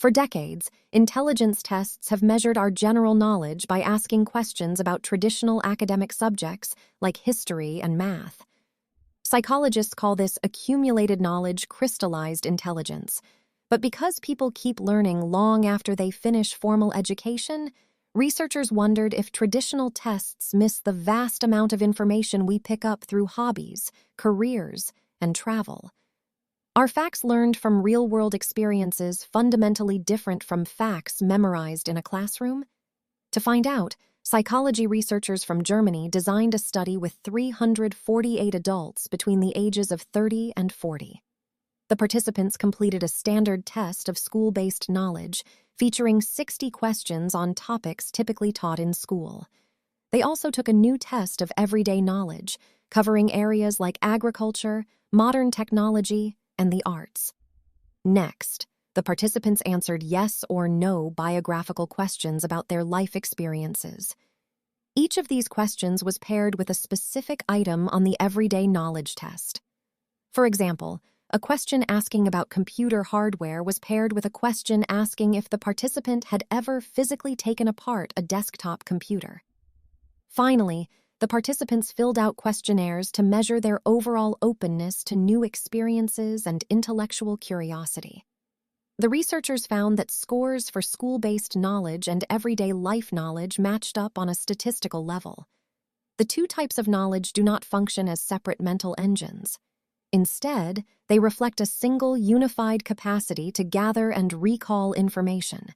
For decades, intelligence tests have measured our general knowledge by asking questions about traditional academic subjects like history and math. Psychologists call this accumulated knowledge crystallized intelligence. But because people keep learning long after they finish formal education, researchers wondered if traditional tests miss the vast amount of information we pick up through hobbies, careers, and travel. Are facts learned from real-world experiences fundamentally different from facts memorized in a classroom? To find out, psychology researchers from Germany designed a study with 348 adults between the ages of 30 and 40. The participants completed a standard test of school-based knowledge, featuring 60 questions on topics typically taught in school. They also took a new test of everyday knowledge, covering areas like agriculture, modern technology, and the arts. Next, the participants answered yes or no biographical questions about their life experiences. Each of these questions was paired with a specific item on the everyday knowledge test. For example, a question asking about computer hardware was paired with a question asking if the participant had ever physically taken apart a desktop computer. Finally, the participants filled out questionnaires to measure their overall openness to new experiences and intellectual curiosity. The researchers found that scores for school-based knowledge and everyday life knowledge matched up on a statistical level. The two types of knowledge do not function as separate mental engines. Instead, they reflect a single unified capacity to gather and recall information.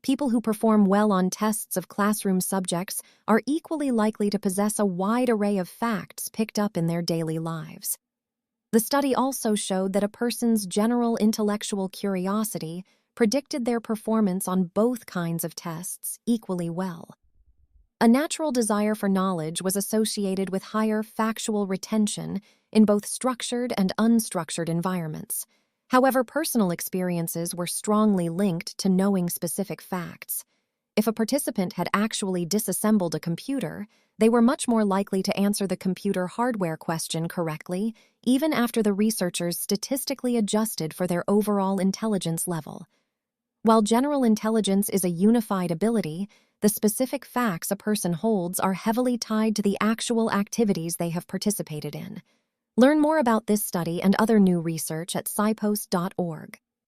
People who perform well on tests of classroom subjects are equally likely to possess a wide array of facts picked up in their daily lives. The study also showed that a person's general intellectual curiosity predicted their performance on both kinds of tests equally well. A natural desire for knowledge was associated with higher factual retention in both structured and unstructured environments. However, personal experiences were strongly linked to knowing specific facts. If a participant had actually disassembled a computer, they were much more likely to answer the computer hardware question correctly, even after the researchers statistically adjusted for their overall intelligence level. While general intelligence is a unified ability, the specific facts a person holds are heavily tied to the actual activities they have participated in. Learn more about this study and other new research at PsyPost.org.